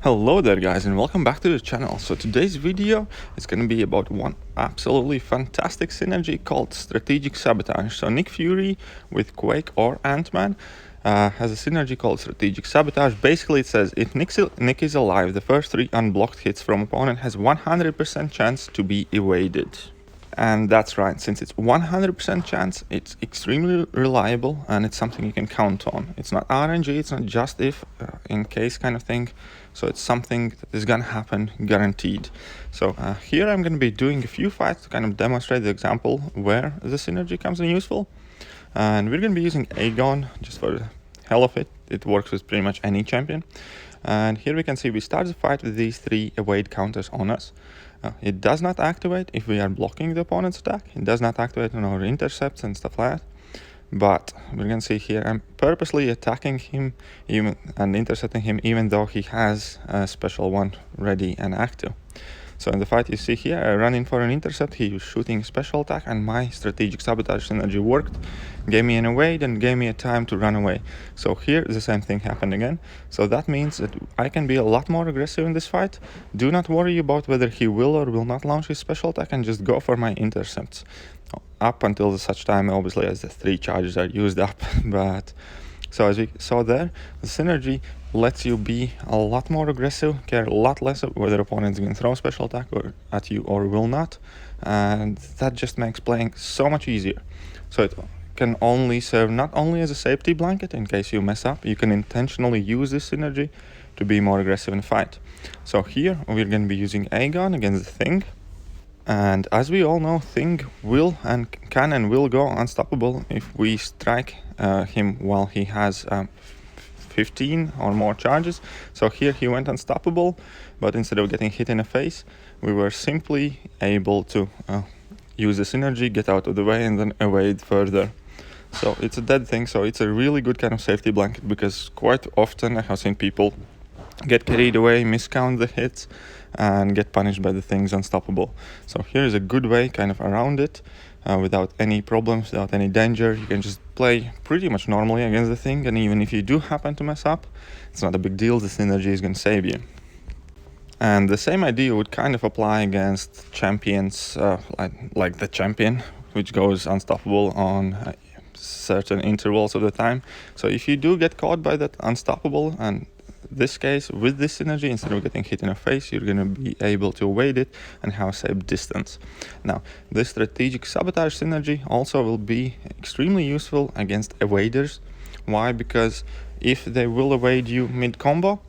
Hello there guys, and welcome back to the channel. So today's video is going to be about one absolutely fantastic synergy called Strategic Sabotage. So Nick Fury with Quake or Ant-Man has a synergy called Strategic Sabotage. Basically it says if Nick is alive, the first 3 unblocked hits from opponent has 100% chance to be evaded. And that's right, since it's 100% chance, it's extremely reliable and it's something you can count on. It's not RNG, it's not just if, in case kind of thing. So it's something that is gonna happen, guaranteed. So here I'm gonna be doing a few fights to kind of demonstrate the example where the synergy comes in useful. And we're gonna be using Aegon just for the hell of it. It works with pretty much any champion. And here we can see we start the fight with these 3 evade counters on us. It does not activate if we are blocking the opponent's attack. It does not activate on our intercepts and stuff like that. But we're going to see here I'm purposely attacking him and intercepting him even though he has a special one ready and active. So in the fight you see here, I run in for an intercept, he was shooting special attack and my Strategic Sabotage synergy worked, gave me an evade and gave me a time to run away. So here the same thing happened again. So that means that I can be a lot more aggressive in this fight. Do not worry about whether he will or will not launch his special attack and just go for my intercepts. Up until such time obviously as the 3 charges are used up. But so as we saw there, the synergy lets you be a lot more aggressive, care a lot less of whether opponents can throw special attack or at you or will not, and that just makes playing so much easier. So it can only serve not only as a safety blanket in case you mess up, you can intentionally use this synergy to be more aggressive in fight. So here we're going to be using Aegon against the Thing. And as we all know, Thing will and can and will go unstoppable if we strike him while he has 15 or more charges. So here he went unstoppable, but instead of getting hit in the face, we were simply able to use the synergy, get out of the way, and then evade further. So it's a dead thing, so it's a really good kind of safety blanket, because quite often I have seen people get carried away, miscount the hits, and get punished by the Thing's unstoppable. So here is a good way kind of around it, without any problems, without any danger. You can just play pretty much normally against the Thing, and even if you do happen to mess up, it's not a big deal, the synergy is going to save you. And the same idea would kind of apply against champions, like the champion, which goes unstoppable on certain intervals of the time. So if you do get caught by that unstoppable, and this case with this synergy, instead of getting hit in the face, you're going to be able to evade it and have a safe distance. Now this Strategic Sabotage synergy also will be extremely useful against evaders. Why? Because if they will evade you mid combo,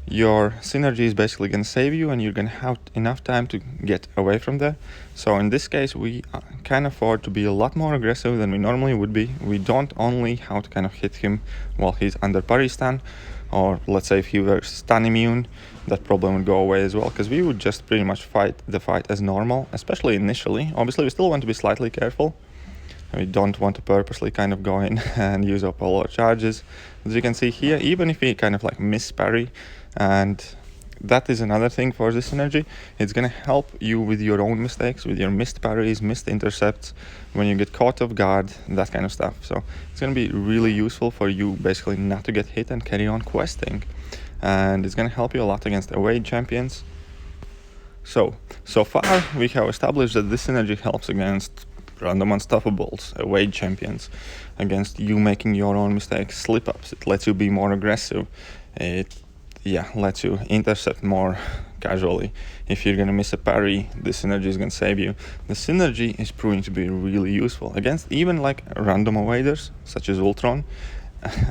your synergy is basically going to save you and you're going to have enough time to get away from there. So in this case we can afford to be a lot more aggressive than we normally would be. We don't only have to kind of hit him while he's under parry stun, or let's say if he were stun immune, that problem would go away as well, because we would just pretty much fight the fight as normal, especially initially. Obviously we still want to be slightly careful. We don't want to purposely kind of go in and use up all our charges. As you can see here, even if we kind of like miss parry, and that is another thing for this synergy, it's going to help you with your own mistakes, with your missed parries, missed intercepts, when you get caught off guard, that kind of stuff. So it's going to be really useful for you basically not to get hit and carry on questing, and it's going to help you a lot against evade champions. So far we have established that this synergy helps against random unstoppables, evade champions, against you making your own mistakes, slip-ups. It lets you be more aggressive. It lets you intercept more casually. If you're gonna miss a parry, the synergy is gonna save you. The synergy is proving to be really useful against even like random evaders such as Ultron.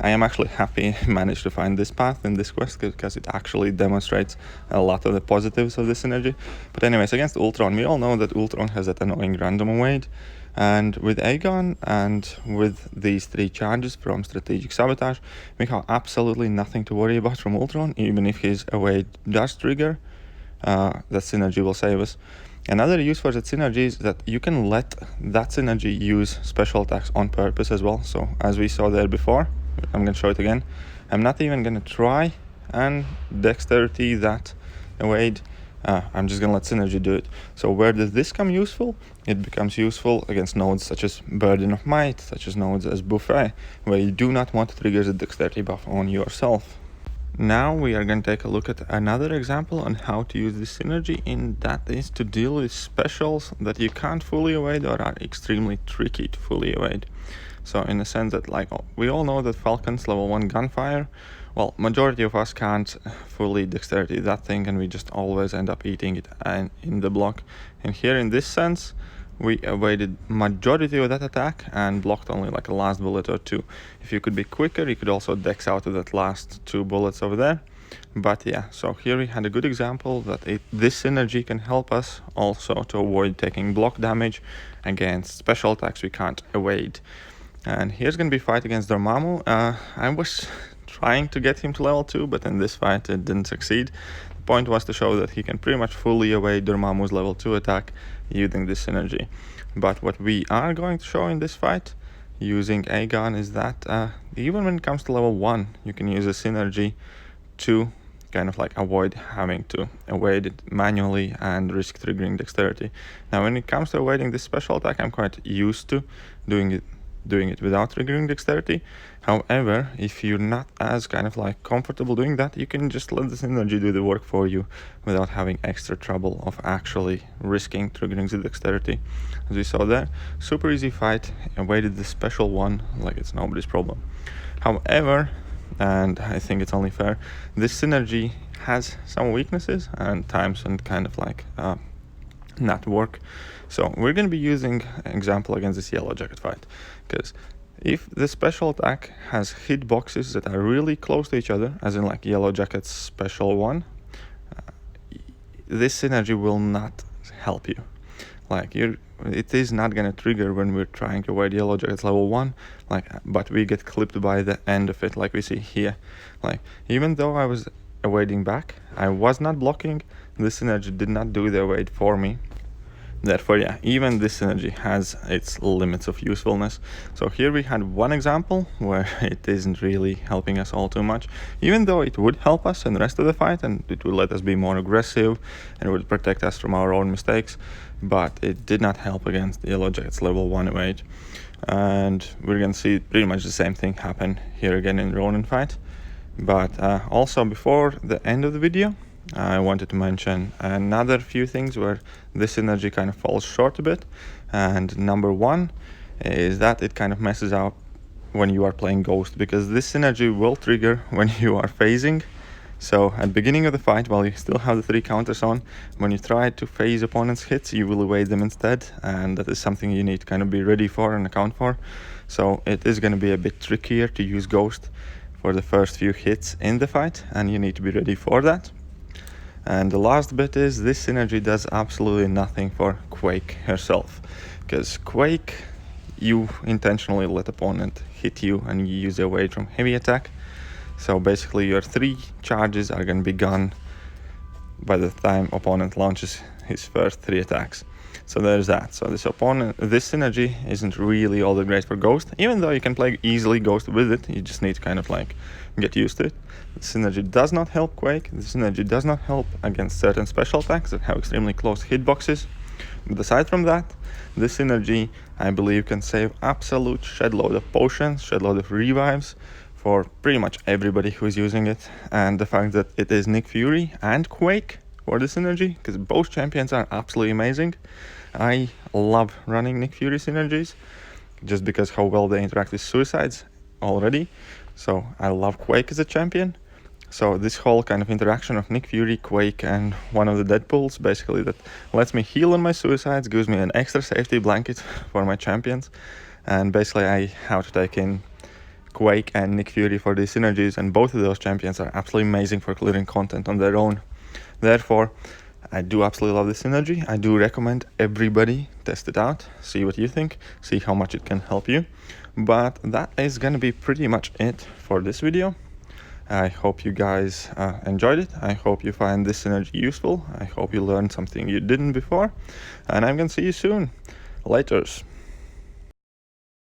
I am actually happy I managed to find this path in this quest, because it actually demonstrates a lot of the positives of the synergy. But anyways, against Ultron, we all know that Ultron has that annoying random evade, and with Aegon and with these 3 charges from Strategic Sabotage, we have absolutely nothing to worry about from Ultron. Even if his evade does trigger, that synergy will save us. Another use for that synergy is that you can let that synergy use special attacks on purpose as well. So as we saw there before, I'm going to show it again. I'm not even going to try and dexterity that evade. I'm just going to let synergy do it. So where does this come useful? It becomes useful against nodes such as Burden of Might, such as nodes as Buffet, where you do not want to trigger the dexterity buff on yourself. Now we are going to take a look at another example on how to use this synergy, and that is to deal with specials that you can't fully evade or are extremely tricky to fully evade. So in the sense that, like, we all know that Falcon's level 1 gunfire, well, majority of us can't fully dexterity that thing, and we just always end up eating it in the block. And here in this sense, we evaded majority of that attack and blocked only like a last bullet or two. If you could be quicker, you could also dex out of that last 2 bullets over there. But yeah, so here we had a good example that this synergy can help us also to avoid taking block damage against special attacks we can't evade. And here's gonna be fight against Dormammu. I was trying to get him to level 2, but in this fight it didn't succeed. The point was to show that he can pretty much fully evade Dormammu's level 2 attack using this synergy. But what we are going to show in this fight using Aegon is that even when it comes to level 1, you can use a synergy to kind of like avoid having to evade it manually and risk triggering dexterity. Now when it comes to evading this special attack, I'm quite used to doing it without triggering dexterity. However, if you're not as kind of like comfortable doing that, you can just let this synergy do the work for you without having extra trouble of actually risking triggering the dexterity. As we saw there, super easy fight, evaded the special one like it's nobody's problem. However, and I think it's only fair, this synergy has some weaknesses and times and kind of like not work. So we're going to be using an example against this yellow jacket fight, because if the special attack has hit boxes that are really close to each other, as in like yellow jacket's special one, this synergy will not help you. Like it is not going to trigger when we're trying to avoid yellow jacket's level 1, but we get clipped by the end of it, like we see here. Like even though I was evading back, I was not blocking. This synergy did not do the evade for me. Therefore, yeah, even this synergy has its limits of usefulness. So here we had one example where it isn't really helping us all too much, even though it would help us in the rest of the fight and it would let us be more aggressive and it would protect us from our own mistakes, but it did not help against the yellow jacket's level 1 evade. And we're gonna see pretty much the same thing happen here again in the Ronin fight. But also before the end of the video, I wanted to mention another few things where this synergy kind of falls short a bit. And number one is that it kind of messes up when you are playing Ghost, because this synergy will trigger when you are phasing. So at the beginning of the fight, while you still have the 3 counters on, when you try to phase opponent's hits, you will evade them instead, and that is something you need to kind of be ready for and account for. So it is going to be a bit trickier to use Ghost for the first few hits in the fight, and you need to be ready for that. And the last bit is this synergy does absolutely nothing for Quake herself, because Quake, you intentionally let opponent hit you and you use away from heavy attack. So basically your 3 charges are going to be gone by the time opponent launches his first 3 attacks. So there's that. So this synergy isn't really all that great for Ghost, even though you can play easily Ghost with it. You just need to kind of like get used to it. The synergy does not help Quake. The synergy does not help against certain special attacks that have extremely close hitboxes. But aside from that, this synergy, I believe, can save absolute shedload of potions, shedload of revives for pretty much everybody who is using it. And the fact that it is Nick Fury and Quake for the synergy, because both champions are absolutely amazing. I love running Nick Fury synergies just because how well they interact with suicides already. So I love Quake as a champion. So this whole kind of interaction of Nick Fury, Quake, and one of the Deadpools, basically that lets me heal on my suicides, gives me an extra safety blanket for my champions. And basically I have to take in Quake and Nick Fury for these synergies, and both of those champions are absolutely amazing for clearing content on their own. Therefore, I do absolutely love this synergy. I do recommend everybody test it out, see what you think, see how much it can help you. But that is going to be pretty much it for this video. I hope you guys enjoyed it. I hope you find this synergy useful. I hope you learned something you didn't before. And I'm going to see you soon. Laters.